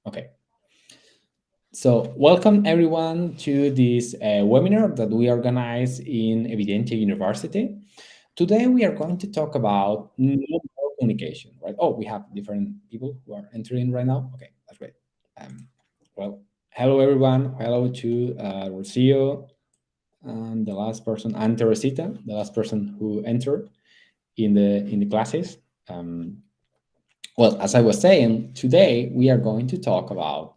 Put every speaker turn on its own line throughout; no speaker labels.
Okay. So welcome everyone to this webinar that we organize in Evidentia University. Today we are going to talk about non-verbal communication, right? Oh, we have different people who are entering right now. Okay, that's great. Um, well, hello everyone. Hello to Rocio and the last person, and Teresita, the last person who entered in the classes. Um, Well, as I was saying, today we are going to talk about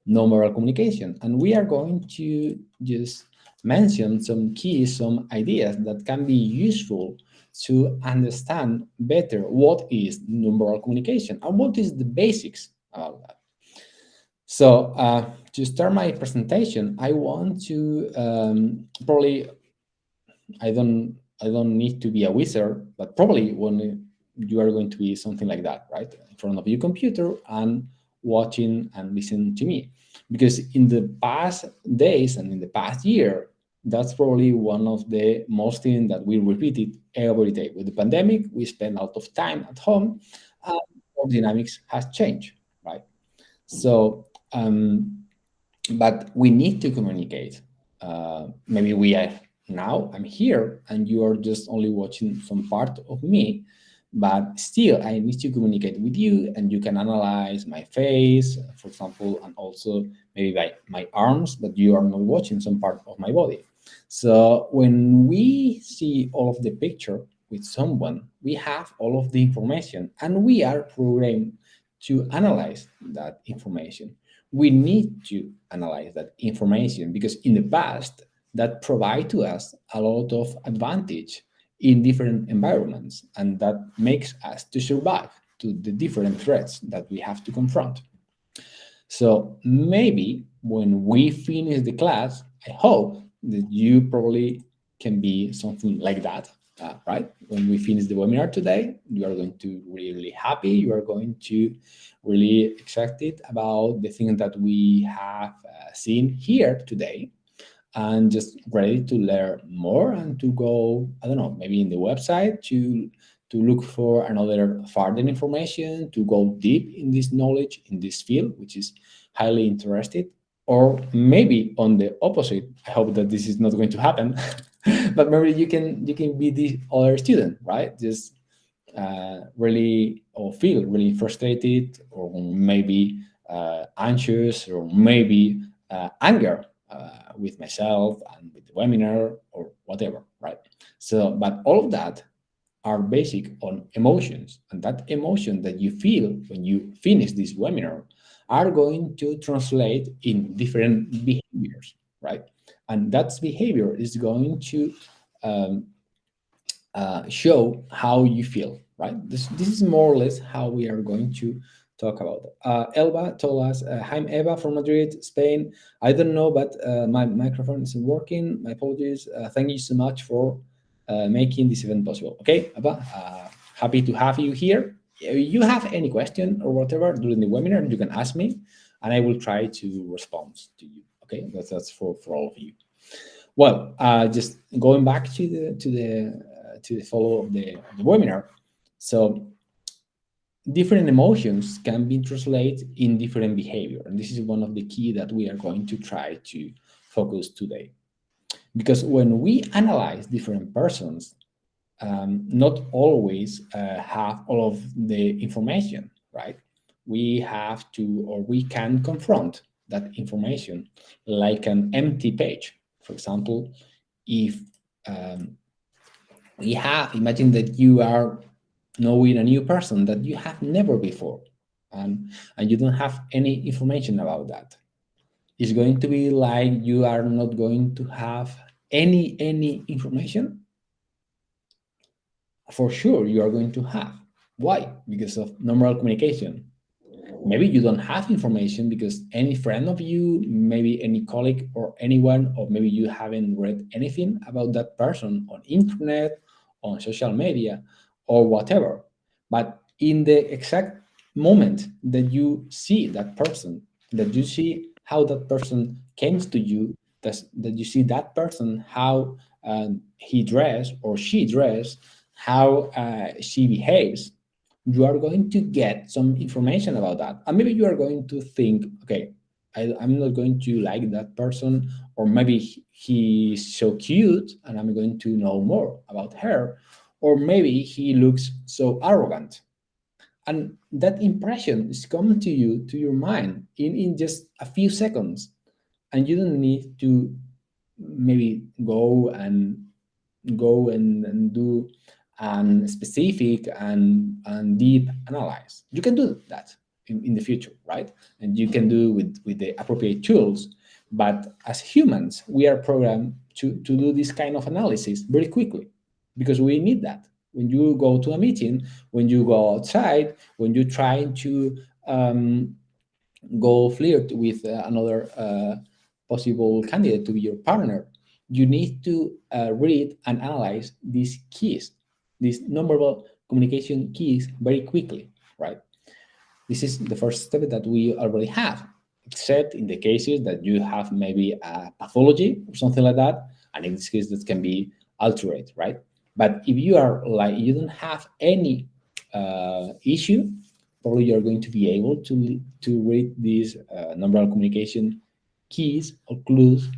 nonverbal communication, and we are going to just mention some keys, some ideas that can be useful to understand better what is nonverbal communication and what is the basics about that. So, to start my presentation, I want to probably I don't need to be a wizard, but probably when you are going to be something like that, right? In front of your computer and watching and listening to me. Because in the past days and in the past year, that's probably one of the most things that we repeated every day. With the pandemic, we spend a lot of time at home and our dynamics has changed, right? So but we need to communicate. Maybe we are now, I'm here and you are just only watching some part of me, but still I need to communicate with you and you can analyze my face, for example, and also maybe by my arms, but you are not watching some part of my body. So when we see all of the picture with someone, we have all of the information and we are programmed to analyze that information. We need to analyze that information because in the past that provide to us a lot of advantage in different environments, and that makes us to survive to the different threats that we have to confront. So maybe when we finish the class, I hope that you probably can be something like that, right? When we finish the webinar today, you are going to really happy. You are going to really excited about the things that we have seen here today, and just ready to learn more and to go, I don't know, maybe in the website to look for another further information, to go deep in this knowledge in this field, which is highly interested. Or maybe on the opposite, I hope that this is not going to happen, but maybe you can be the other student, right? Just really or feel really frustrated or maybe anxious or maybe anger with myself and with the webinar or whatever, right? So, but all of that are basic on emotions, and that emotion that you feel when you finish this webinar are going to translate in different behaviors, right? And that behavior is going to um, show how you feel, right? This is more or less how we are going to talk about it. Elba told us, "Hi, I'm Eva from Madrid, Spain. I don't know, but my microphone isn't working. My apologies. Thank you so much for making this event possible." Okay, Eva, happy to have you here. If you have any question or whatever during the webinar, you can ask me, and I will try to respond to you. Okay, that's for all of you. Well, just going back to the follow of the webinar. So different emotions can be translated in different behavior, and this is one of the key that we are going to try to focus today. Because when we analyze different persons, not always have all of the information, right? We have to, or we can confront that information like an empty page. For example, if um, we have, imagine that you are knowing a new person that you have never before, and you don't have any information about that. It's going to be like you are not going to have any information. For sure you are going to have. Why? Because of normal communication. Maybe you don't have information because any friend of you, maybe any colleague or anyone, or maybe you haven't read anything about that person on internet, on social media, or whatever. But in the exact moment that you see that person, that you see how that person came to you, that you see that person, how he dressed or she dressed, how she behaves, you are going to get some information about that. And maybe you are going to think, okay, I'm not going to like that person, or maybe he's so cute and I'm going to know more about her, or maybe he looks so arrogant. And that impression is coming to you, to your mind, in just a few seconds. And you don't need to maybe and do specific and deep analyze. You can do that in the future, right? And you can do with the appropriate tools. But as humans, we are programmed to do this kind of analysis very quickly because we need that. When you go to a meeting, when you go outside, when you're trying to go flirt with another possible candidate to be your partner, you need to read and analyze these keys, these nonverbal communication keys very quickly, right? This is the first step that we already have, except in the cases that you have maybe a pathology or something like that, and in this case that can be altered, right? But if you are like you don't have any issue, probably you're going to be able to read these nonverbal communication keys or clues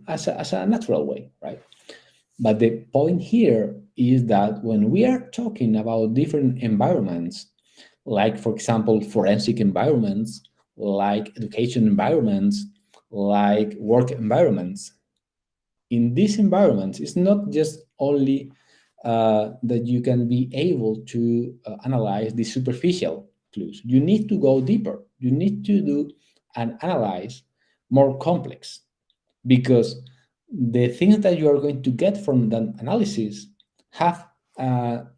as a natural way, right? But the point here is that when we are talking about different environments, like, for example, forensic environments, like education environments, like work environments, in these environments, it's not just only that you can be able to analyze the superficial clues. You need to go deeper. You need to do and analyze more complex, because the things that you are going to get from that analysis have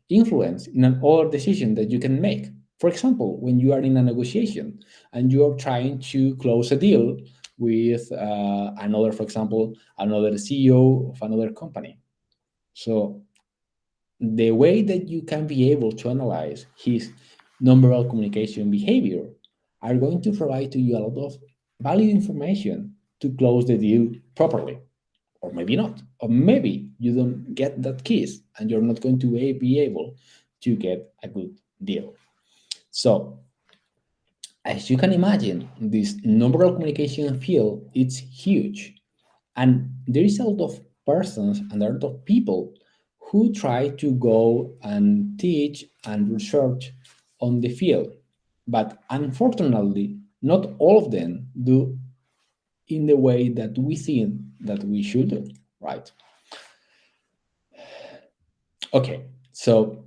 influence in an other decision that you can make. For example, when you are in a negotiation and you are trying to close a deal with another, for example, another CEO of another company. So the way that you can be able to analyze his nonverbal communication behavior are going to provide to you a lot of valuable information to close the deal properly, or maybe not, or maybe you don't get that kiss and you're not going to be able to get a good deal. So as you can imagine, this nonverbal communication field, it's huge, and there is a lot of persons and a lot of people who try to go and teach and research on the field. But unfortunately, not all of them do in the way that we think that we should do, right? Okay, so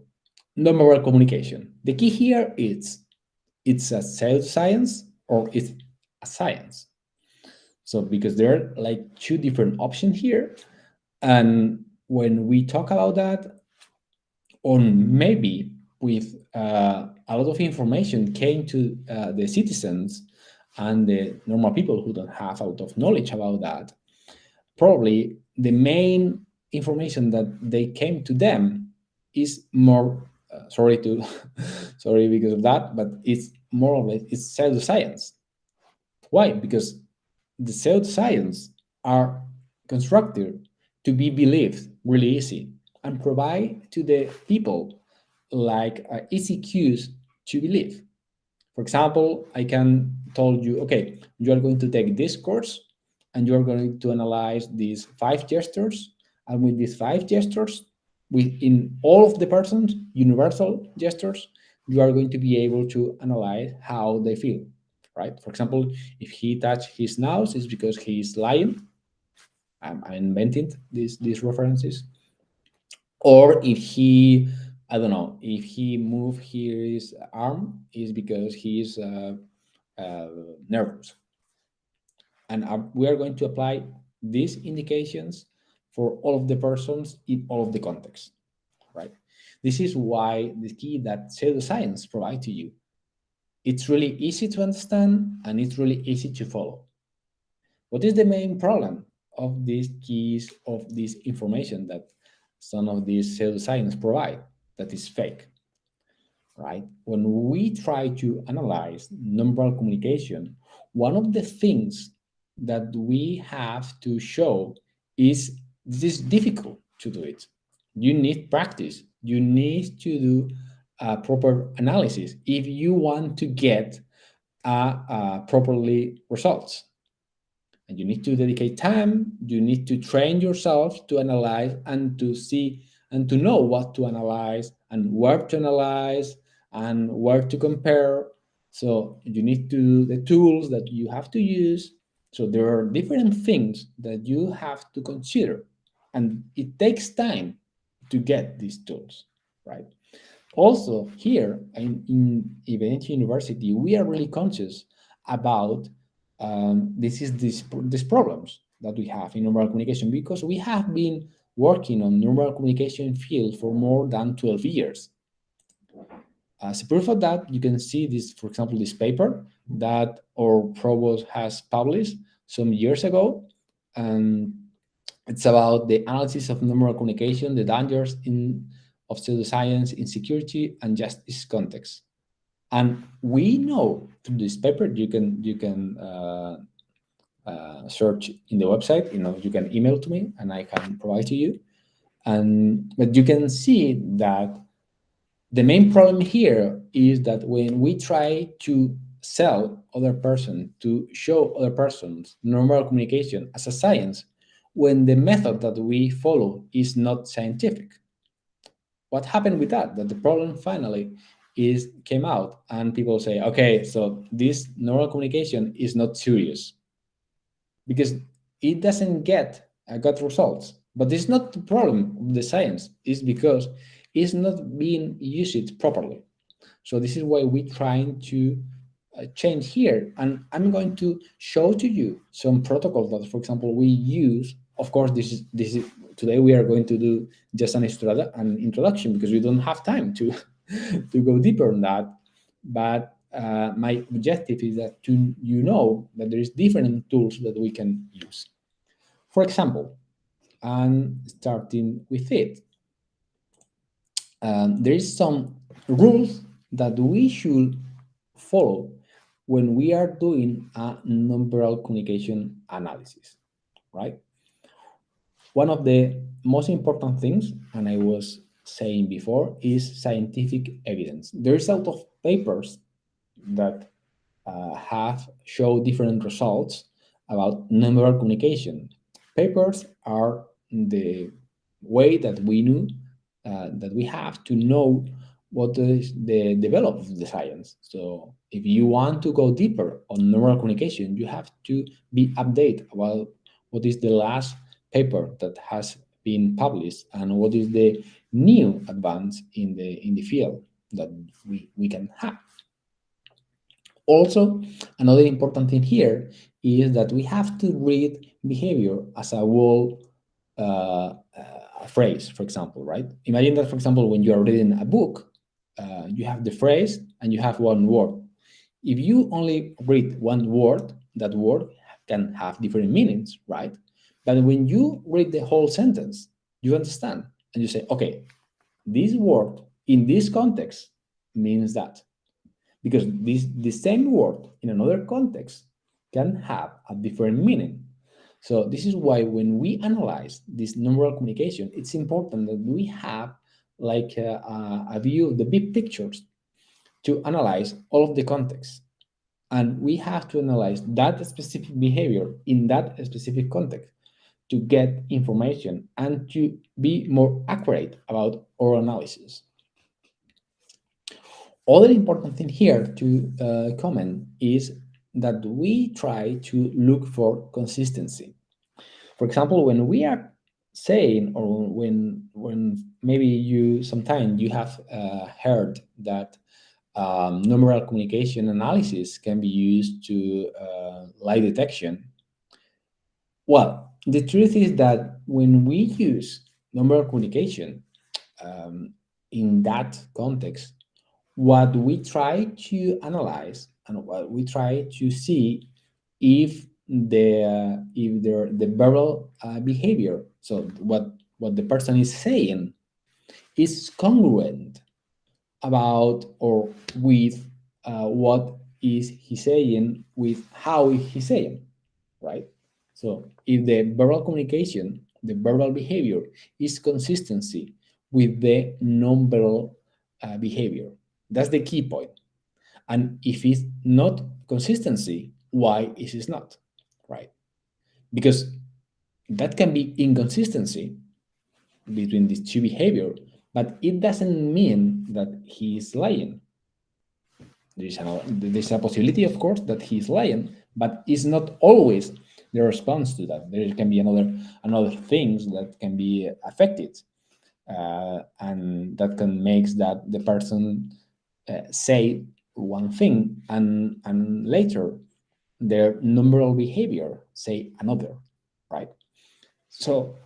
nonverbal communication. The key here is it's a pseudoscience or it's a science. So because there are like two different options here, and when we talk about that, on maybe with a lot of information came to the citizens and the normal people who don't have a lot of knowledge about that, probably the main information that they came to them is more sorry to sorry because of that, but it's more or less it's pseudoscience. Why? Because the pseudoscience are constructed to be believed really easy and provide to the people like easy cues to believe. For example, I can tell you, okay, you are going to take this course and you are going to analyze these 5 gestures. And with these 5 gestures, within all of the persons, universal gestures, you are going to be able to analyze how they feel, right? For example, if he touched his nose, it's because he's lying. I'm inventing these references. Or if he, I don't know, if he move his arm, is because he's uh, nervous. And we are going to apply these indications for all of the persons in all of the contexts, right? This is why the key that pseudoscience provide to you. It's really easy to understand and it's really easy to follow. What is the main problem of these keys of this information that some of these pseudoscience provide that is fake, right? When we try to analyze nonverbal communication, one of the things that we have to show is this is difficult to do it. You need practice. You need to do proper analysis if you want to get properly results. And you need to dedicate time, you need to train yourself to analyze and to see and to know what to analyze and where to analyze and where to compare. So you need to the tools that you have to use. So there are different things that you have to consider, and it takes time to get these tools, right? Also, here in Evidence University, we are really conscious about these problems that we have in nonverbal communication, because we have been working on nonverbal communication field for more than 12 years. As a proof of that, you can see this, for example, this paper that our provost has published some years ago. And it's about the analysis of nonverbal communication, the dangers of pseudoscience in security and justice context. And we know through this paper, you can search in the website. You can email to me, and I can provide to you. And but you can see that the main problem here is that when we try to sell other person, to show other persons normal communication as a science, when the method that we follow is not scientific. What happened with that? That the problem finally is came out, and people say, okay, so this neural communication is not serious because it doesn't get got results. But this is not the problem of the science. It's because it's not being used properly. So this is why we're trying to change here. And I'm going to show to you some protocols that, for example, we use. Of course, this is today we are going to do just an introduction because we don't have time to to go deeper on that. But my objective is that you know that there is different tools that we can use. For example, and starting with it, there is some rules that we should follow when we are doing a nonverbal communication analysis, right? One of the most important things, and I was saying before, is scientific evidence. There's a lot of papers that have shown different results about nonverbal communication. Papers are the way that we knew that we have to know what is the development of the science. So if you want to go deeper on nonverbal communication, you have to be updated about what is the last paper that has been published and what is the new advance in the field that we can have. Also, another important thing here is that we have to read behavior as a whole phrase, for example, right? Imagine that, for example, when you are reading a book, you have the phrase and you have one word. If you only read one word, that word can have different meanings, right? But when you read the whole sentence, you understand and you say, okay, this word in this context means that, because the same word in another context can have a different meaning. So this is why when we analyze this nonverbal communication, it's important that we have like a view of the big pictures to analyze all of the context. And we have to analyze that specific behavior in that specific context to get information and to be more accurate about our analysis. Other important thing here to comment is that we try to look for consistency. For example, when we are saying, or when maybe you sometimes you have heard that nonverbal communication analysis can be used to lie detection. Well, the truth is that when we use nonverbal communication in that context, what we try to analyze and what we try to see if the verbal behavior, so what the person is saying, is congruent about or with what is he saying with how he's saying, right? So if the verbal communication, the verbal behavior is consistency with the nonverbal behavior. That's the key point. And if it's not consistency, why is it not, right? Because that can be inconsistency between these two behavior, but it doesn't mean that he is lying. There's a possibility, of course, that he is lying, but it's not always the response to that. There can be another things that can be affected, and that can make that the person say one thing and later their numerical behavior say another, right? So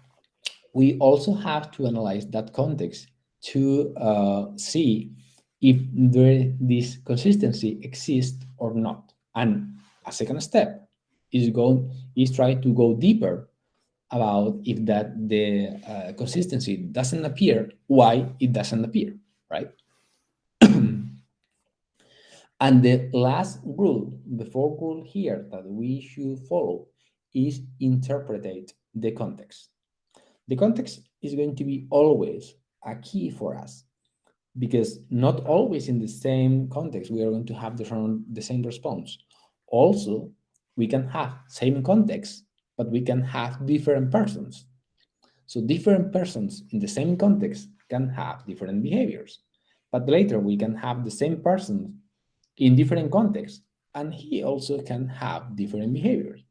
we also have to analyze that context to see if this consistency exists or not. And a second step is try to go deeper about if that the consistency doesn't appear, why it doesn't appear, right? And the last rule, the fourth rule here that we should follow is interpret the context. The context is going to be always a key for us because not always in the same context we are going to have the same response. Also, we can have same context, but we can have different persons. So different persons in the same context can have different behaviors. But later we can have the same person in different contexts, and he also can have different behaviors.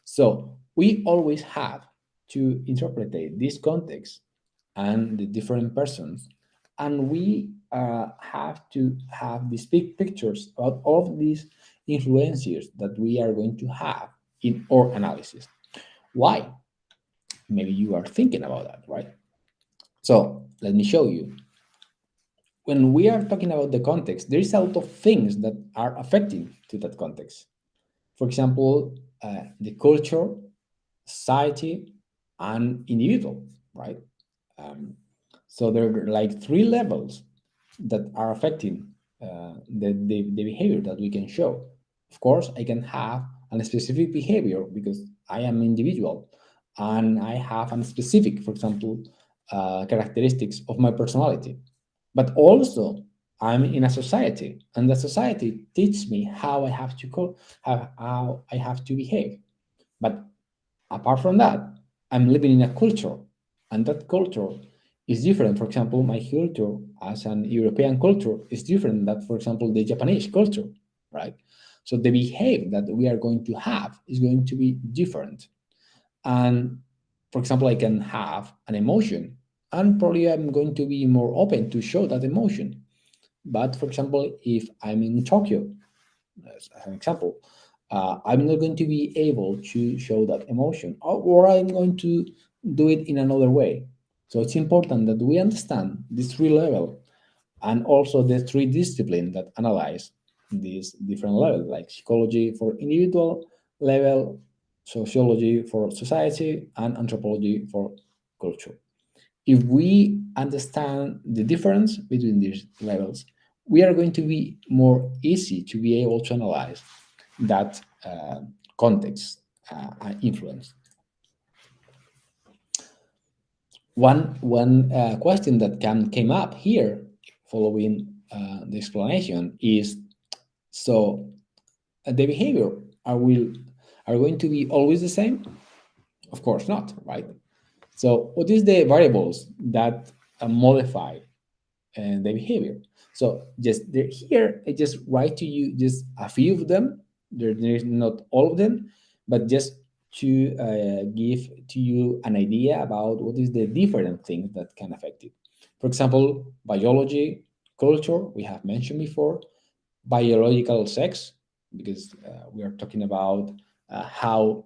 So we always have to interpret this context and the different persons, and we have to have these big pictures about all of these influences that we are going to have in our analysis. Why? Maybe you are thinking about that, right? So let me show you. When we are talking about the context, there is a lot of things that are affecting to that context. For example, the culture, society, and individual, right? So there are like three levels that are affecting the behavior that we can show. Of course, I can have a specific behavior because I am individual and I have a specific, for example, characteristics of my personality. But also, I'm in a society, and the society teaches me how I have to how I have to behave. But apart from that, I'm living in a culture, and that culture is different. For example, my culture as an European culture is different than, for example, the Japanese culture, right? So the behavior that we are going to have is going to be different. And for example, I can have an emotion, and probably I'm going to be more open to show that emotion. But for example, if I'm in Tokyo, as an example, I'm not going to be able to show that emotion, or I'm going to do it in another way. So it's important that we understand these three levels and also the three disciplines that analyze these different levels, like psychology for individual level, sociology for society, and anthropology for culture. If we understand the difference between these levels, we are going to be more easy to be able to analyze that context influence. One question that came up here following the explanation is, so the behavior are going to be always the same? Of course not, right? So what is the variables that modify the behavior? So here I just write to you just a few of them. There's not all of them, but just to give to you an idea about what is the different things that can affect it. For example, biology, culture, we have mentioned before, biological sex, because we are talking about how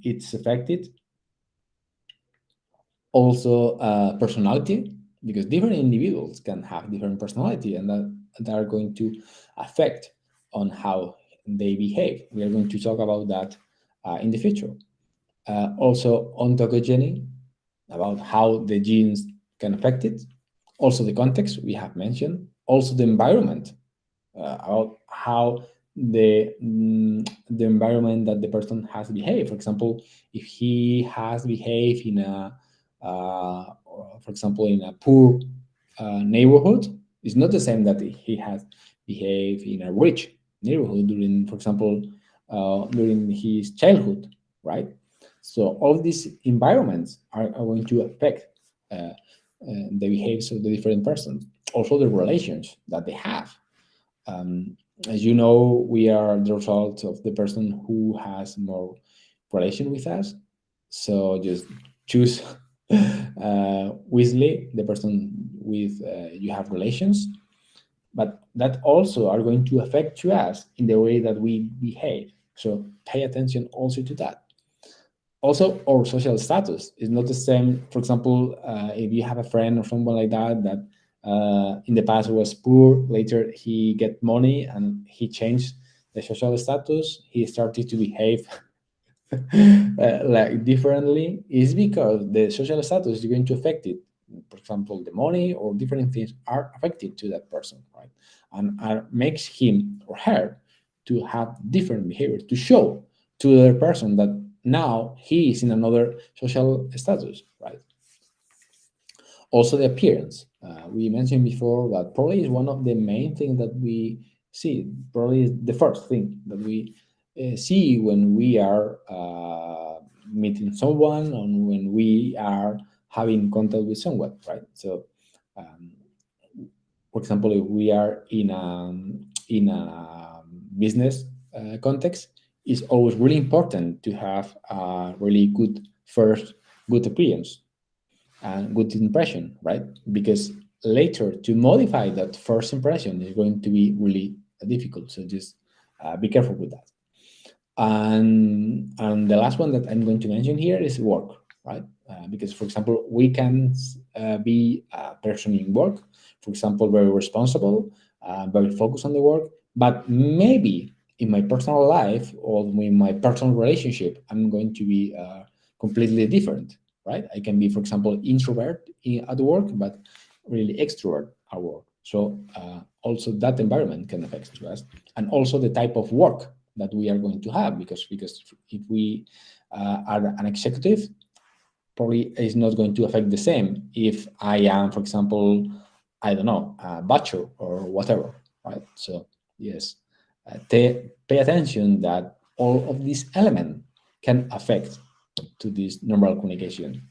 it's affected. Also, personality, because different individuals can have different personality, and that are going to affect on how they behave. We are going to talk about that in the future. Also, ontogeny, about how the genes can affect it. Also, the context we have mentioned. Also, the environment, about how the environment that the person has behaved. For example, if he has behaved in a, for example, in a poor neighborhood, It's not the same that he has behaved in a rich neighborhood during, for example, during his childhood, right? So all these environments are going to affect the behaviors of the different persons, also the relations that they have. Um, as you know, we are the result of the person who has more relation with us. So just choose wisely the person with you have relations, but that also are going to affect to us in the way that we behave. So pay attention also to that. Also, our social status is not the same. For example, if you have a friend or someone like that that in the past was poor, later he get money and he changed the social status, he started to behave like differently, is because the social status is going to affect it. For example, the money or different things are affected to that person, right? And makes him or her to have different behavior to show to the other person that now he is in another social status, right? Also, the appearance. We mentioned before that probably is one of the main things that we see. Probably is the first thing that we see when we are meeting someone and when we are having contact with someone, right? So, um, for example, if we are in a business context, it's always really important to have a really good first good appearance and good impression, right? Because later to modify that first impression is going to be really difficult. So just be careful with that. And the last one that I'm going to mention here is work, right? Because, for example, we can be a person in work, for example, very responsible, very focused on the work, but maybe in my personal life or in my personal relationship, I'm going to be completely different, right? I can be, for example, introvert at work, but really extrovert at work. So also that environment can affect us, and also the type of work that we are going to have, because if we are an executive, probably is not going to affect the same if I am, for example, I don't know, a butcher or whatever, right? So yes, pay attention that all of these elements can affect to this normal communication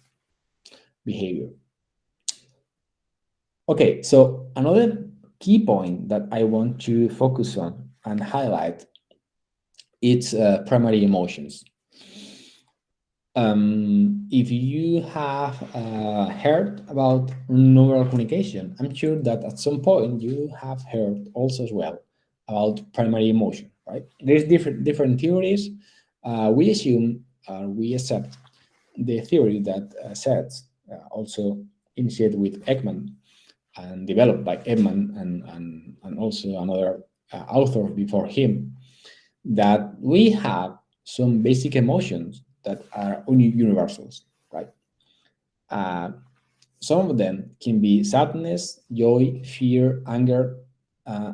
behavior. Okay, so another key point that I want to focus on and highlight, it's primary emotions. If you have heard about nonverbal communication, I'm sure that at some point you have heard also as well about primary emotion, right? There's different theories. We assume, we accept the theory that says, also initiated with Ekman and developed by Ekman and also another author before him, that we have some basic emotions that are universals, right? Uh, some of them can be sadness, joy, fear, anger,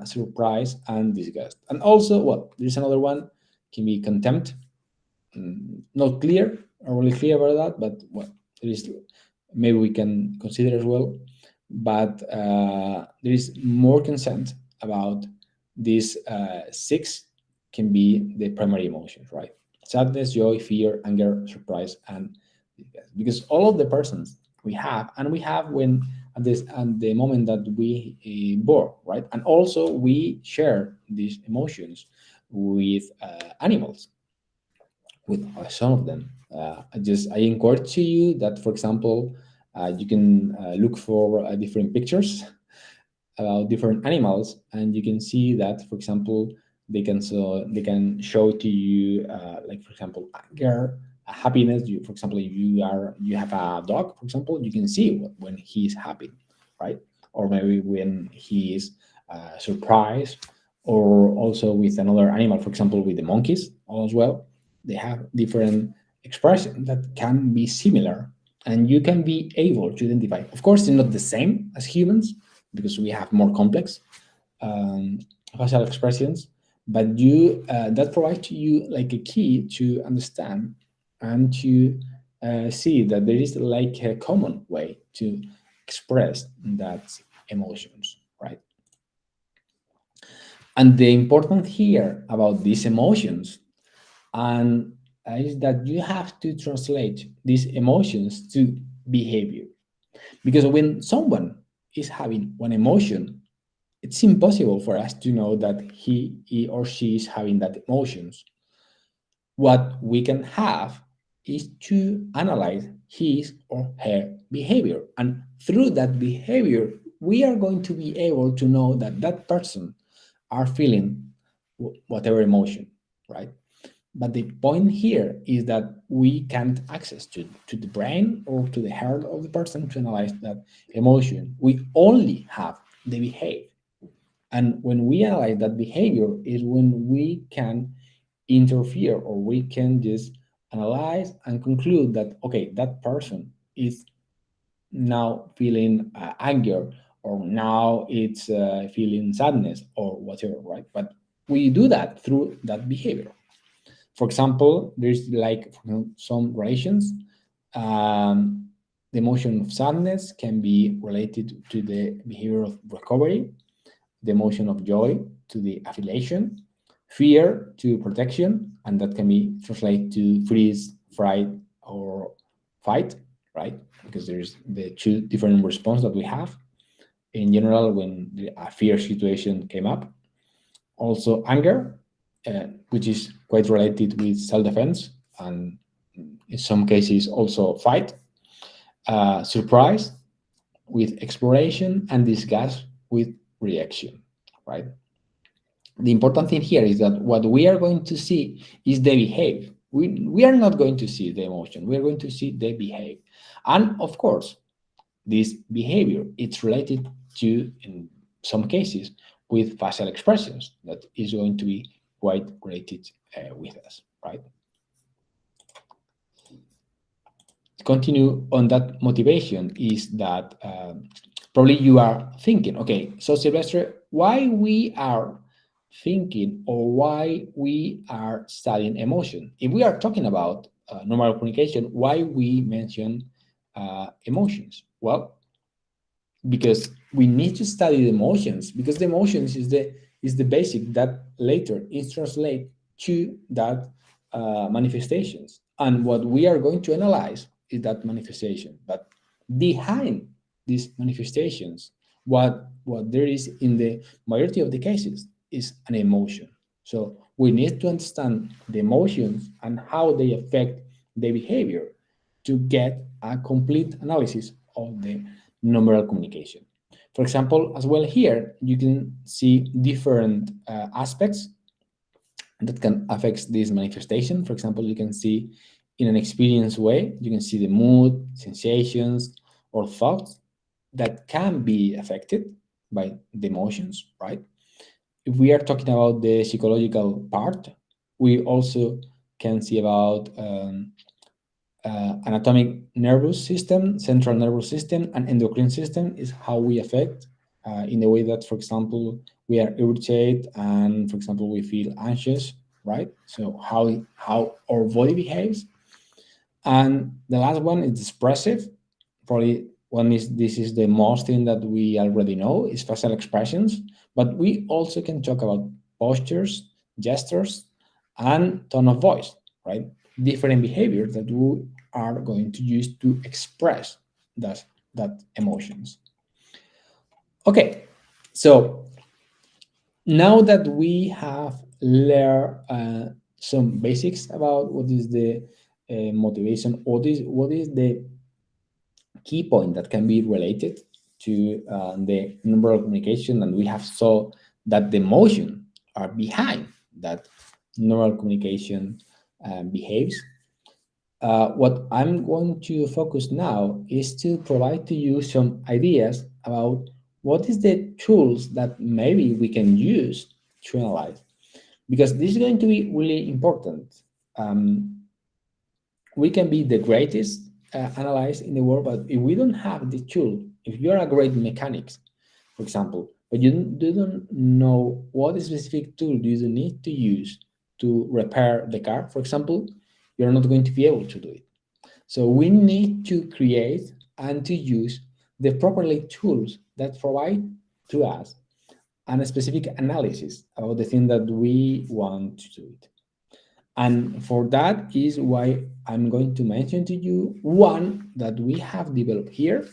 surprise, and disgust. And also, well, there's another one, can be contempt. Not clear, or really clear about that, but well, there is, maybe we can consider as well. But there is more consent about these six can be the primary emotions, right? Sadness, joy, fear, anger, surprise, and disgust. Because all of the persons we have, and we have when at the moment that we born, right? And also we share these emotions with animals, with some of them. I encourage you that, for example, you can look for different pictures about different animals, and you can see that, for example, they can show to you, like for example, anger, happiness. You, for example, if you have a dog, for example, you can see when he's happy, right? Or maybe when he is surprised, or also with another animal, for example, with the monkeys as well. They have different expressions that can be similar, and you can be able to identify. Of course, it's not the same as humans because we have more complex um, facial expressions, but you that provides you like a key to understand and to see that there is like a common way to express that emotions, right? And the important here about these emotions and is that you have to translate these emotions to behavior. Because when someone is having one emotion, it's impossible for us to know that he or she is having that emotions. What we can have is to analyze his or her behavior. And through that behavior, we are going to be able to know that that person are feeling whatever emotion, right? But the point here is that we can't access to the brain or to the heart of the person to analyze that emotion. We only have the behavior. And when we analyze that behavior is when we can interfere or we can just analyze and conclude that, okay, that person is now feeling anger or now it's feeling sadness or whatever, right? But we do that through that behavior. For example, there's like some relations. Um, the emotion of sadness can be related to the behavior of recovery, the emotion of joy to the affiliation, fear to protection, and that can be translated to freeze, fright, or fight, right? Because there's the two different responses that we have in general when a fear situation came up. Also, anger, which is quite related with self-defense, and in some cases also fight. Surprise with exploration, and disgust with reaction, right? The important thing here is that what we are going to see is the behavior. We are not going to see the emotion. We are going to see the behavior. And of course, this behavior it's related to, in some cases, with facial expressions that is going to be quite related with us, right? To continue on that motivation is that probably you are thinking, okay, so Sylvester, why we are thinking or why we are studying emotion? If we are talking about normal communication, why we mention emotions? Well, because we need to study the emotions, because the emotions is the basic that later is translate to that manifestations, and what we are going to analyze is that manifestation. But behind these manifestations, what there is in the majority of the cases is an emotion. So we need to understand the emotions and how they affect the behavior to get a complete analysis of the nonverbal communication. For example, as well here, you can see different aspects that can affect this manifestation. For example, you can see in an experience way, you can see the mood, sensations, or thoughts that can be affected by the emotions, right? If we are talking about the psychological part, we also can see about anatomic nervous system, central nervous system, and endocrine system is how we affect in the way that, for example, we are irritated and, for example, we feel anxious, right? So how our body behaves. And the last one is expressive. Probably one is this is the most thing that we already know is facial expressions, but we also can talk about postures, gestures, and tone of voice, right? Different behaviors that we are going to use to express that emotions. Okay, so now that we have learned some basics about what is the motivation, what is the key point that can be related to the nonverbal communication, and we have saw that the emotion are behind that nonverbal communication behaves. What I'm going to focus now is to provide to you some ideas about what is the tools that maybe we can use to analyze, because this is going to be really important. We can be the greatest analyst in the world, but if we don't have the tool, if you're a great mechanic, for example, but you don't know what specific tool do you need to use to repair the car, for example, you're not going to be able to do it. So we need to create and to use the properly tools that provide to us and a specific analysis about the thing that we want to do it. And for that is why I'm going to mention to you one that we have developed here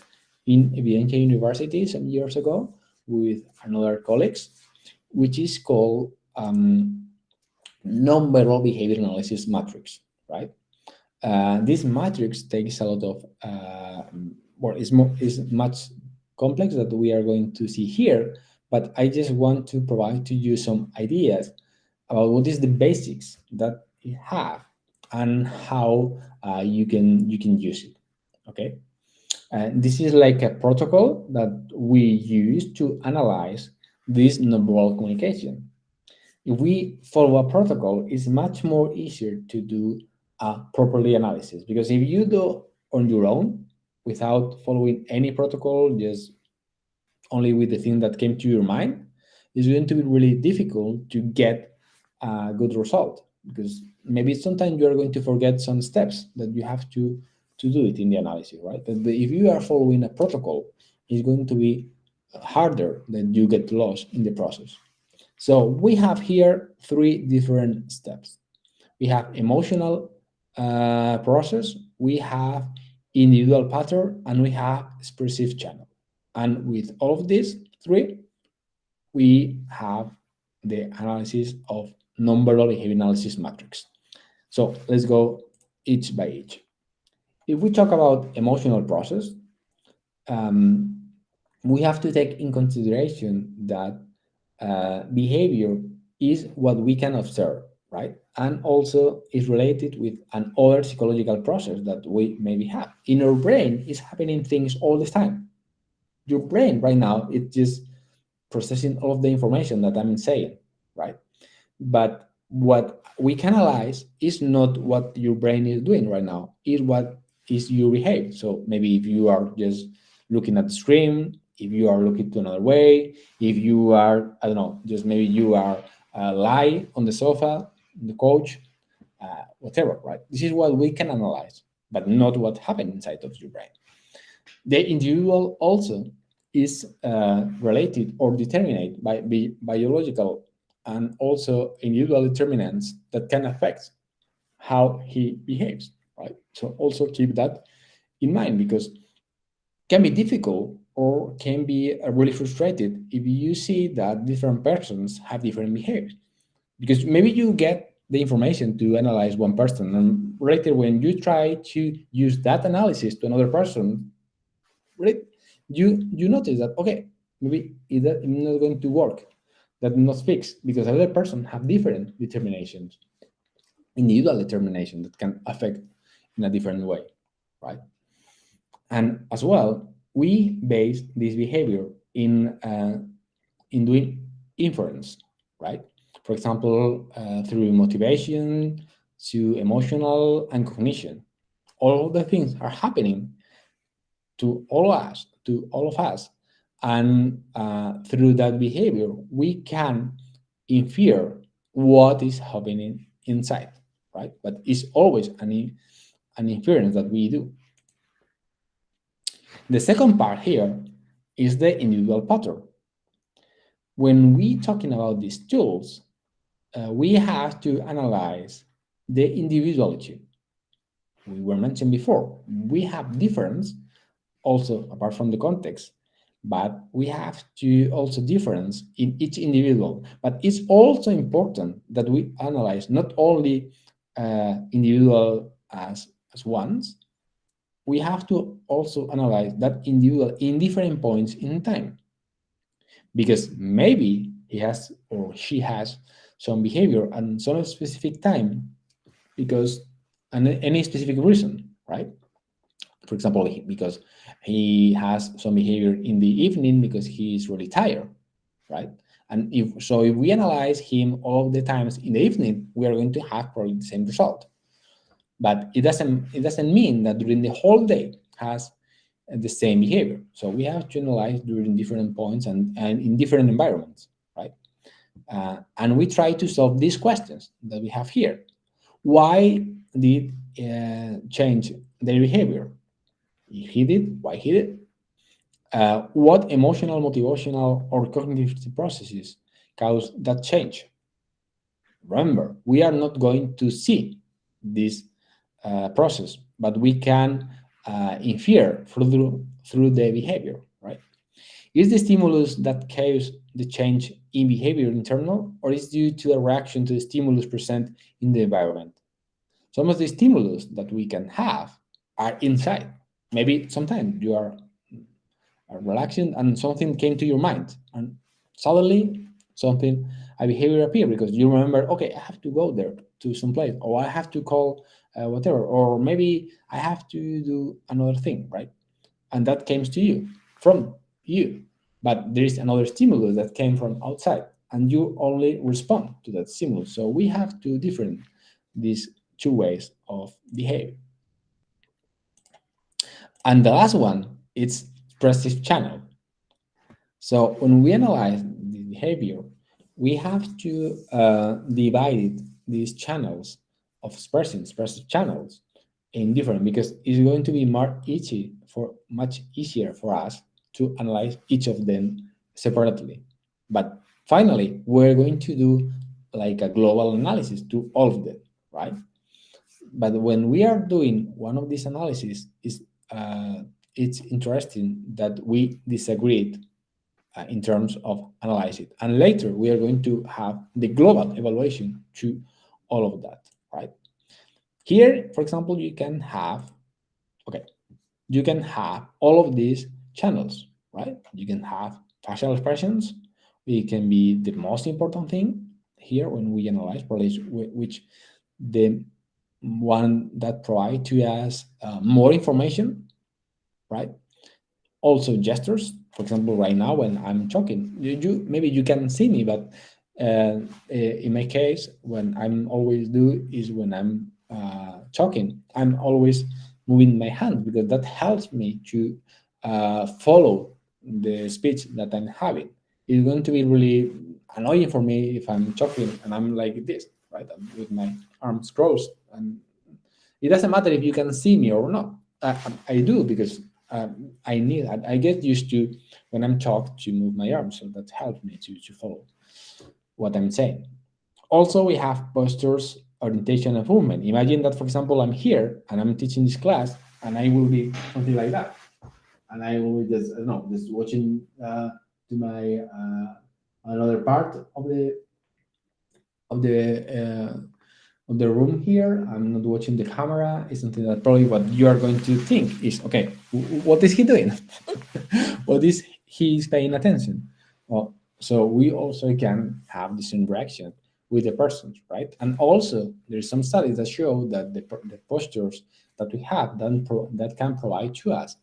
in Evidentia University some years ago with another colleagues, which is called non-verbal behavior analysis matrix, right? This matrix takes a lot of, well, is much complex that we are going to see here, but I just want to provide to you some ideas about what is the basics that it have and how you can use it. Okay, and this is like a protocol that we use to analyze this nonverbal communication. If we follow a protocol, it's much more easier to do a properly analysis, because if you do on your own without following any protocol, just only with the thing that came to your mind, it's going to be really difficult to get a good result, because maybe sometimes you are going to forget some steps that you have to do it in the analysis, right? But if you are following a protocol, it's going to be harder that you get lost in the process. So we have here three different steps. We have emotional process, we have individual pattern, and we have expressive channel. And with all of these three, we have the analysis of nonverbal behavior analysis matrix. So let's go each by each. If we talk about emotional process, we have to take in consideration that behavior is what we can observe, right? And also is related with an other psychological process that we maybe have. In our brain is happening things all the time. Your brain right now, it's just processing all of the information that I'm saying, right? But what we can analyze is not what your brain is doing right now, is what is your behavior. So maybe if you are just looking at the screen, if you are looking to another way, if you are, I don't know, just maybe you are lie on the sofa, on the couch, whatever, right? This is what we can analyze, but not what happened inside of your brain. The individual also is related or determined by biological and also individual determinants that can affect how he behaves, right? So also keep that in mind, because can be difficult or can be really frustrated if you see that different persons have different behaviors, because maybe you get the information to analyze one person, and later when you try to use that analysis to another person, right, you notice that, okay, maybe it's not going to work, that not fixed, because another person have different determinations, individual determination that can affect in a different way, right? And as well, we base this behavior in doing inference, right? For example, through motivation to emotional and cognition. All of the things are happening to all of us, and through that behavior, we can infer what is happening inside, right? But it's always an inference that we do. The second part here is the individual pattern. When we talking about these tools, we have to analyze the individuality. We were mentioned before, we have difference also apart from the context, but we have to also difference in each individual. But it's also important that we analyze not only individual as ones, we have to also analyze that individual in different points in time, because maybe he has or she has some behavior and some specific time because and any specific reason, right? For example, because he has some behavior in the evening because he is really tired, right? And if we analyze him all the times in the evening, we are going to have probably the same result. But it doesn't mean that during the whole day has the same behavior. So we have to analyze during different points and in different environments, right? And we try to solve these questions that we have here. Why did change their behavior? He did, why he did? What emotional, motivational, or cognitive processes cause that change? Remember, we are not going to see this process, but we can infer through the behavior, right? Is the stimulus that causes the change in behavior internal, or is due to a reaction to the stimulus present in the environment? Some of the stimulus that we can have are inside. Maybe sometimes you are relaxing and something came to your mind, and suddenly something, a behavior appeared because you remember, okay, I have to go there to some place, or I have to call whatever, or maybe I have to do another thing, right? And that came to you from you, but there is another stimulus that came from outside, and you only respond to that stimulus. So we have to different these two ways of behavior. And the last one, it's expressive channel. So when we analyze the behavior, we have to divide these channels of expression, expressive channels, in different, because it's going to be much easier for us to analyze each of them separately. But finally, we're going to do like a global analysis to all of them, right? But when we are doing one of these analyses, it's interesting that we disagreed in terms of analyze it. And later we are going to have the global evaluation to all of that, right? Here, for example, okay, you can have all of these channels, right? You can have facial expressions. It can be the most important thing here when we analyze, probably which the one that provide to us more information, right? Also gestures. For example, right now when I'm talking, maybe you can see me, but in my case, when I'm always do is when I'm talking, I'm always moving my hand because that helps me to follow the speech that I'm having. It's going to be really annoying for me if I'm talking and I'm like this, right? I'm with my arms crossed, and it doesn't matter if you can see me or not. I do because I get used to when I'm talking to move my arms, so that helps me to follow what I'm saying. Also, we have postures, orientation, and movement. Imagine that, for example, I'm here and I'm teaching this class, and I will be something like that, and I will be just I don't know, just watching to my another part of the room here. I'm not watching the camera. It's something that probably what you are going to think is, okay, what is he doing? What is he paying attention? Well, so we also can have this interaction with the persons, right? And also there's some studies that show that the postures that we have that can provide to us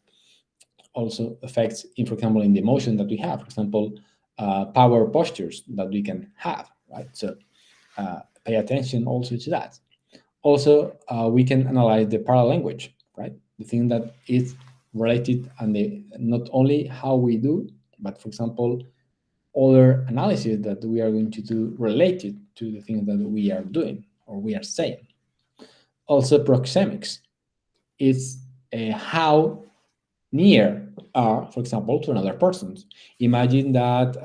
also affects, in, for example, in the emotion that we have. For example, power postures that we can have, right? So pay attention also to that. Also, we can analyze the paralanguage, right? The thing that is related and not only how we do, but for example, other analysis that we are going to do related to the things that we are doing or we are saying. Also, proxemics is how near are, for example, to another person. Imagine that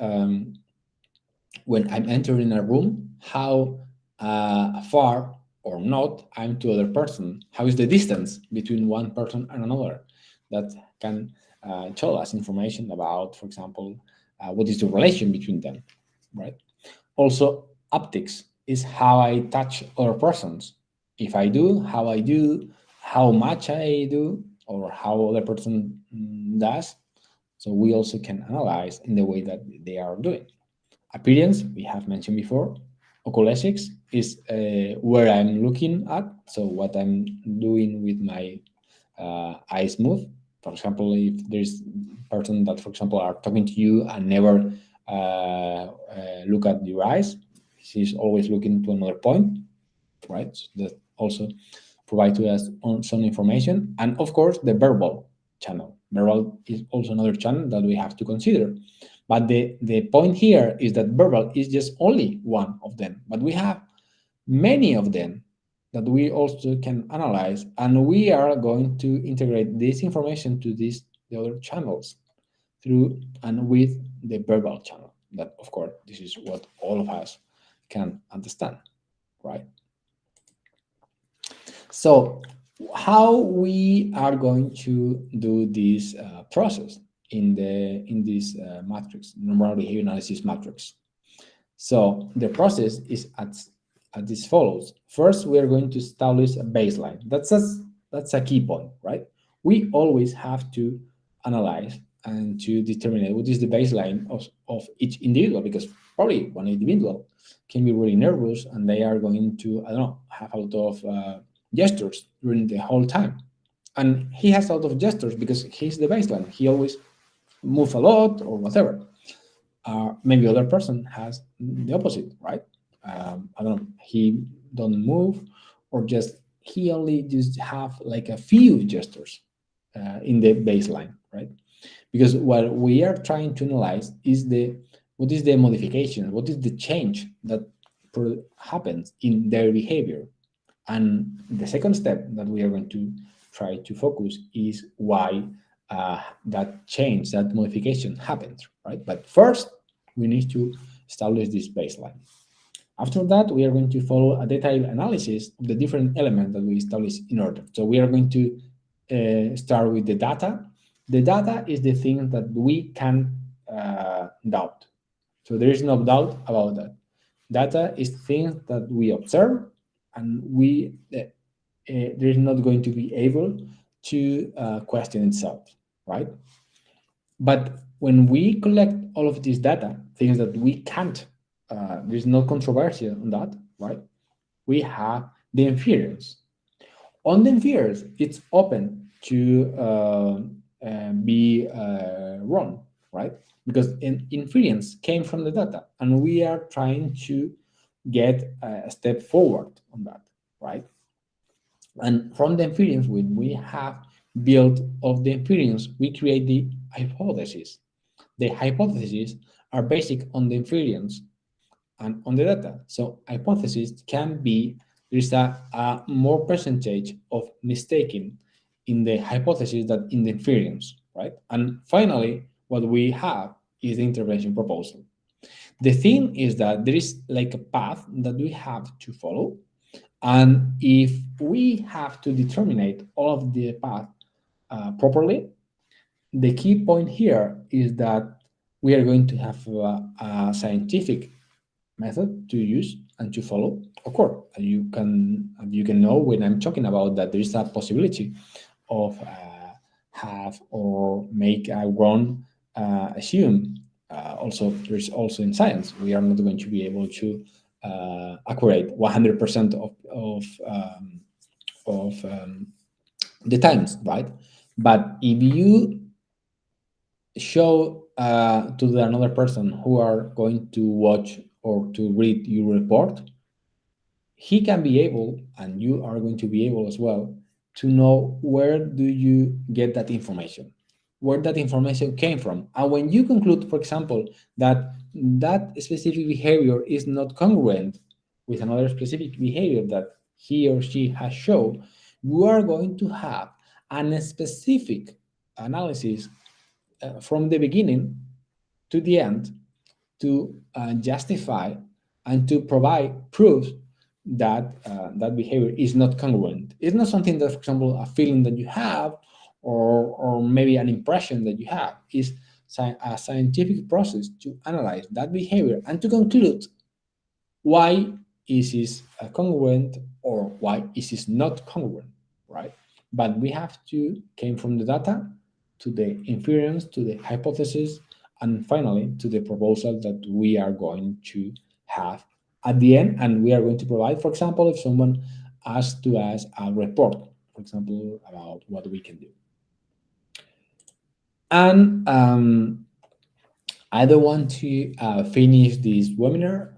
when I'm entering a room, how far or not I'm to other person. How is the distance between one person and another? That can tell us information about, for example, what is the relation between them, right? Also, optics is how I touch other persons. If I do, how much I do, or how other person does. So we also can analyze in the way that they are doing. Appearance, we have mentioned before. Oculesics is where I'm looking at, so what I'm doing with my eyes move. For example, if there's person that, for example, are talking to you and never look at your eyes, she's always looking to another point, right? So that also provide to us some information. And of course, the verbal channel. Verbal is also another channel that we have to consider. But the point here is that verbal is just only one of them, but we have many of them that we also can analyze, and we are going to integrate this information to the other channels through and with the verbal channel. That, of course, this is what all of us can understand, right? So how we are going to do this process in this matrix, normal behavior analysis matrix? So the process is as this follows. First, we are going to establish a baseline. That's a key point, right? We always have to analyze and to determine what is the baseline of each individual, because probably one individual can be really nervous and they are going to, I don't know, have a lot of gestures during the whole time. And he has a lot of gestures because he's the baseline. He always moves a lot or whatever. Maybe other person has the opposite, right? I don't know, he don't move, or just he only just have like a few gestures in the baseline, right? Because what we are trying to analyze is what is the modification, what is the change that happens in their behavior. And the second step that we are going to try to focus is why that change, that modification happens, right? But first, we need to establish this baseline. After that, we are going to follow a detailed analysis of the different elements that we establish in order. So we are going to start with the data. The data is the thing that we can doubt. So there is no doubt about that. Data is things that we observe, and there is not going to be able to question itself, right? But when we collect all of this data, things that we can't, there's no controversy on that, right? We have the inference. On the inference, it's open to be wrong, right? Because inference came from the data, and we are trying to get a step forward on that, right? And from the inference, when we have built of the inference, we create the hypothesis. The hypotheses are basic on the inference and on the data. So hypothesis can be, there's a more percentage of mistaking in the hypothesis than in the inference, right? And finally, what we have is the intervention proposal. The thing is that there is like a path that we have to follow. And if we have to determine all of the path properly, the key point here is that we are going to have a scientific method to use and to follow. Of course, you can know when I'm talking about that there is a possibility of have or make a wrong assume. Also, there's also in science we are not going to be able to accurate 100% of the times, right? But if you show to another person who are going to watch or to read your report, he can be able, and you are going to be able as well, to know where do you get that information, where that information came from. And when you conclude, for example, that that specific behavior is not congruent with another specific behavior that he or she has shown, you are going to have a specific analysis from the beginning to the end to justify and to provide proof that that behavior is not congruent. It's not something that, for example, a feeling that you have or maybe an impression that you have. Is a scientific process to analyze that behavior and to conclude why is this congruent or why is this not congruent, right? But we have to came from the data to the inference, to the hypothesis, and finally to the proposal that we are going to have at the end. And we are going to provide, for example, if someone asks to us a report, for example, about what we can do. And I don't want to finish this webinar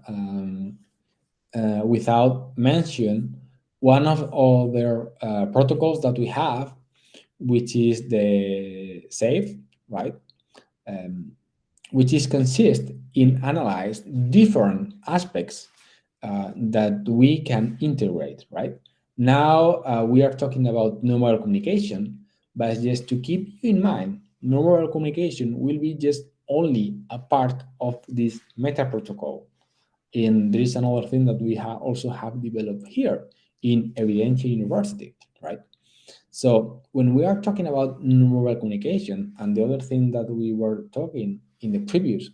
without mention one of other protocols that we have, which is the SAFE, right? Which is consist in analyze different aspects that we can integrate, right? Now we are talking about normal communication, but just to keep you in mind nonverbal communication will be just only a part of this meta protocol. And there is another thing that we also have developed here in Evidentia University, right? So when we are talking about nonverbal communication, and the other thing that we were talking in the previous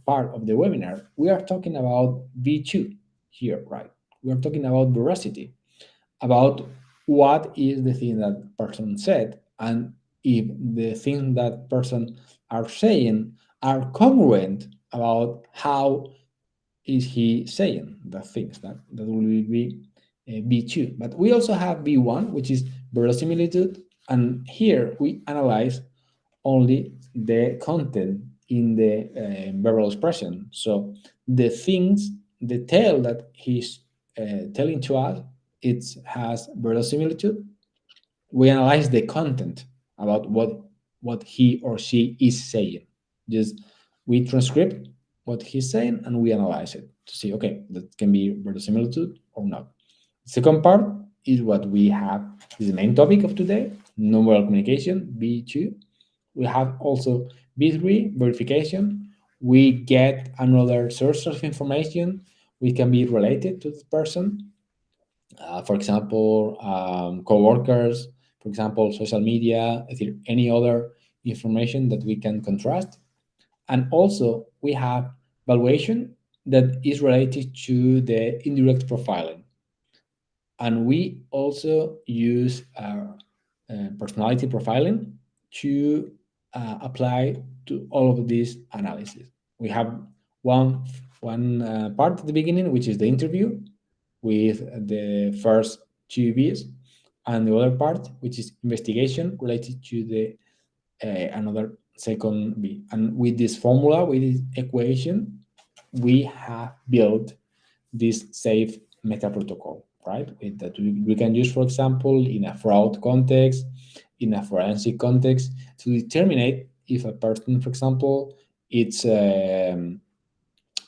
part of the webinar, we are talking about V2 here, right? We are talking about veracity, about what is the thing that person said, and if the things that person are saying are congruent about how is he saying the things. That will be B2. But we also have B1, which is verisimilitude, and here we analyze only the content in the verbal expression. So the things, the tale that he's telling to us, it has verisimilitude. We analyze the content about what he or she is saying. Just we transcript what he's saying and we analyze it to see, okay, that can be verisimilitude or not. The second part is what we have, is the main topic of today, nonverbal communication, B2. We have also B3, verification. We get another source of information. We can be related to the person. For example, co-workers, for example, social media, any other information that we can contrast. And also we have valuation that is related to the indirect profiling. And we also use personality profiling to apply to all of these analysis. We have one part at the beginning, which is the interview with the first two Bs, and the other part, which is investigation related to the another second B. And with this formula, with this equation, we have built this safe meta protocol, right? That we can use, for example, in a fraud context, in a forensic context, to determine if a person, for example, it's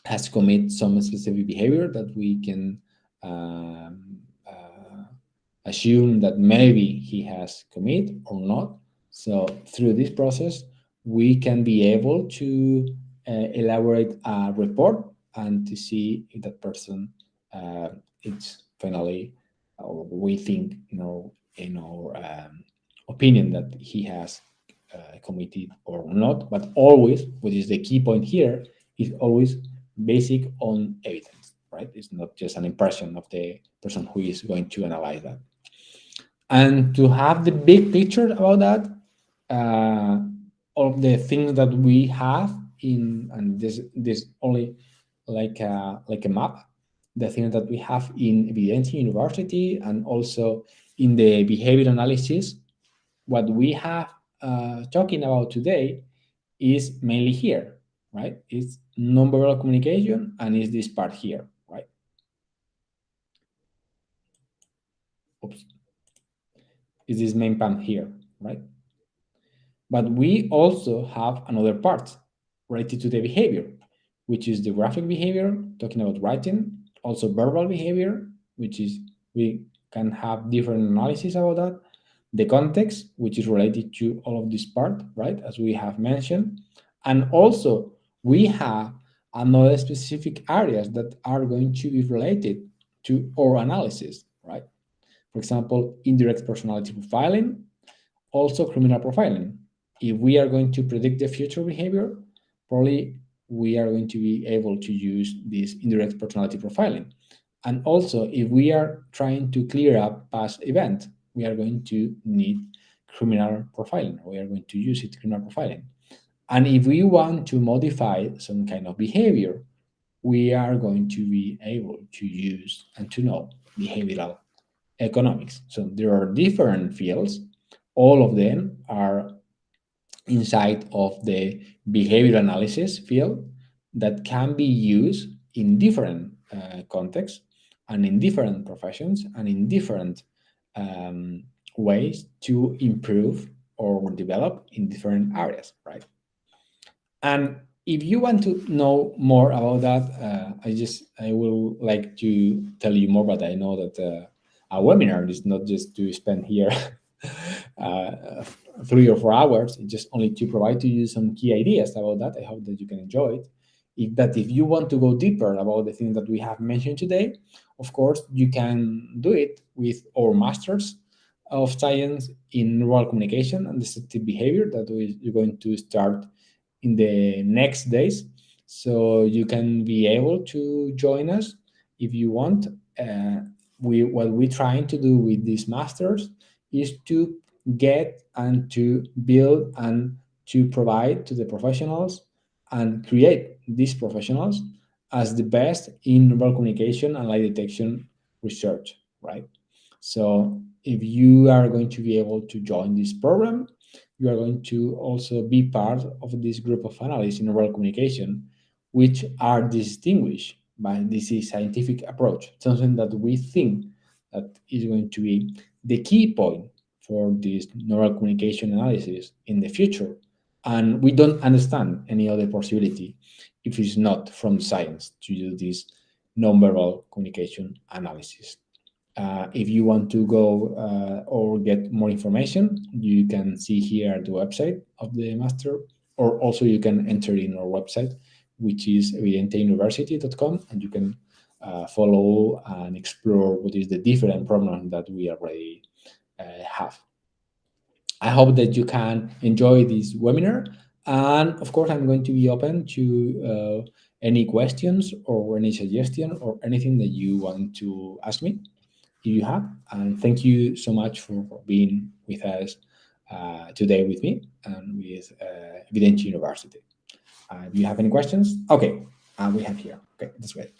has commit some specific behavior that we can assume that maybe he has commit or not. So through this process, we can be able to elaborate a report and to see if that person it's finally, or we think, in our opinion, that he has committed or not. But always, what is the key point here, is always basic on evidence, right? It's not just an impression of the person who is going to analyze that. And to have the big picture about that, of the things that we have in, and this only like a map, the things that we have in Evidentia University and also in the behavior analysis. What we have talking about today is mainly here, right? It's nonverbal communication and is this part here, right? Oops. Is this main part here, right? But we also have another part related to the behavior, which is the graphic behavior, talking about writing, also verbal behavior, which is we can have different analysis about that, the context, which is related to all of this part, right, as we have mentioned. And also we have another specific areas that are going to be related to our analysis, right? For example, indirect personality profiling, also criminal profiling. If we are going to predict the future behavior, probably we are going to be able to use this indirect personality profiling. And also, if we are trying to clear up past event, we are going to need criminal profiling. We are going to use it, criminal profiling. And if we want to modify some kind of behavior, we are going to be able to use and to know behavioral economics. So there are different fields. All of them are inside of the behavioral analysis field that can be used in different contexts and in different professions and in different ways to improve or develop in different areas, right? And if you want to know more about that, I will like to tell you more, but I know that a webinar is not just to spend here uh, 3 or 4 hours, just only to provide to you some key ideas about that. I hope that you can enjoy it. If you want to go deeper about the things that we have mentioned today, of course, you can do it with our masters of science in neural communication and deceptive behavior that you're going to start in the next days. So you can be able to join us if you want. What we're trying to do with these masters is to get and to build and to provide to the professionals and create these professionals as the best in neural communication and lie detection research, right? So if you are going to be able to join this program, you are going to also be part of this group of analysts in neural communication, which are distinguished by this scientific approach, something that we think that is going to be the key point for this neural communication analysis in the future. And we don't understand any other possibility if it's not from science to do this nonverbal communication analysis. If you want to go or get more information, you can see here the website of the master, or also you can enter in our website, which is evidenteuniversity.com, and you can follow and explore what is the different programs that we already have. I hope that you can enjoy this webinar. And of course, I'm going to be open to any questions or any suggestion or anything that you want to ask me if you have. And thank you so much for being with us today with me and with Evident University. Do you have any questions? Okay, we have here. Okay, that's great.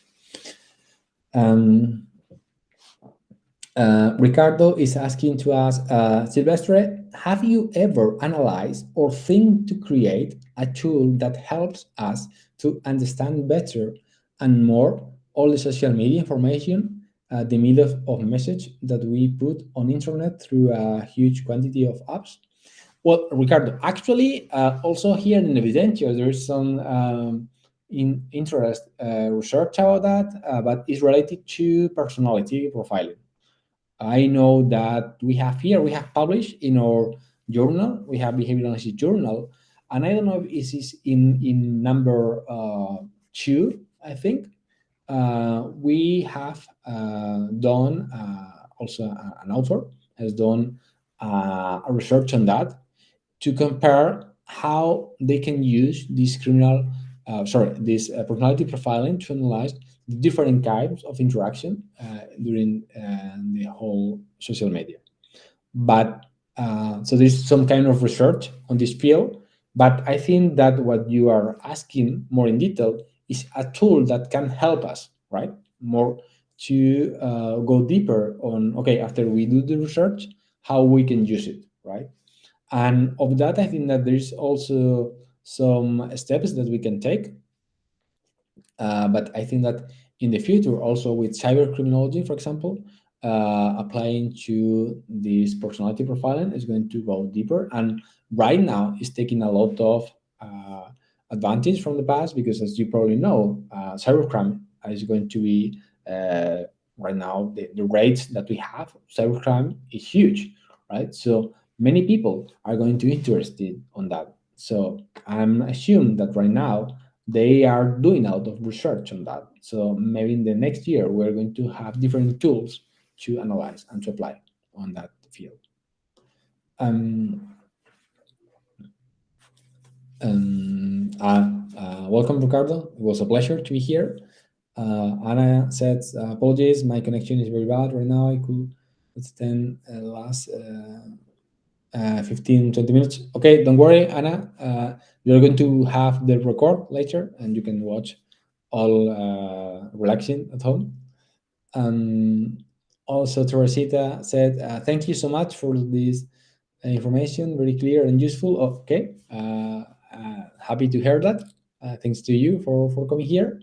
Ricardo is asking to us, Silvestre, have you ever analyzed or think to create a tool that helps us to understand better and more all the social media information, the millions of message that we put on internet through a huge quantity of apps? Well, Ricardo, actually, also here in Evidentia, there is some interest research about that, but it's related to personality profiling. I know that we have published in our journal, we have behavioral analysis journal, and I don't know if this is in number 2, I think. We have done, also an author has done a research on that to compare how they can use this personality profiling to analyze the different kinds of interaction during the whole social media. But so there's some kind of research on this field, but I think that what you are asking more in detail is a tool that can help us, right? More to go deeper on, okay, after we do the research, how we can use it, right? And of that, I think that there's also some steps that we can take. But I think that in the future, also with cyber criminology, for example, applying to this personality profiling is going to go deeper. And right now, it's taking a lot of advantage from the past because, as you probably know, cybercrime is going to be right now the rates that we have. Cybercrime is huge, right? So many people are going to be interested on that. So I'm assuming that right now they are doing a lot of research on that. So maybe in the next year, we're going to have different tools to analyze and to apply on that field. Welcome, Ricardo. It was a pleasure to be here. Anna says, apologies, my connection is very bad right now. I could extend last 15, 20 minutes. Okay, don't worry, Anna. You're going to have the record later and you can watch all relaxing at home. Also, Teresita said, thank you so much for this information, very clear and useful. Okay, happy to hear that. Thanks to you for coming here.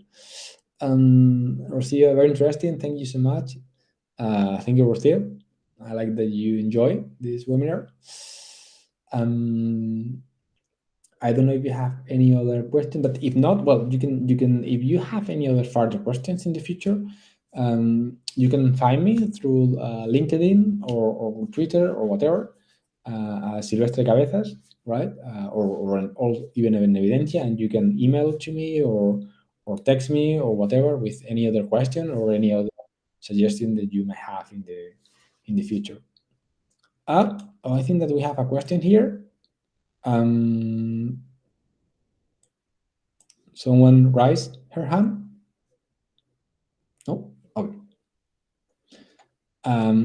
Rocio, very interesting. Thank you so much. Thank you, Rocio. I like that you enjoy this webinar. I don't know if you have any other question, but if not, well, you can if you have any other further questions in the future, you can find me through LinkedIn or Twitter or whatever. Silvestre Cabezas, right? Or even an Evidencia, and you can email to me or text me or whatever with any other question or any other suggestion that you may have in the future. I think that we have a question here. Um, Someone raised her hand. No. Okay.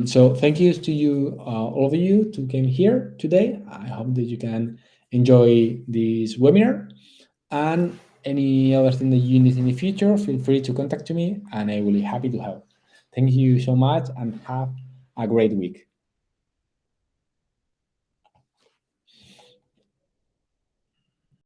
So thank you to you, all of you, to came here today. I hope that you can enjoy this webinar, and any other thing that you need in the future, feel free to contact me, and I will be happy to help. Thank you so much, and have a great week.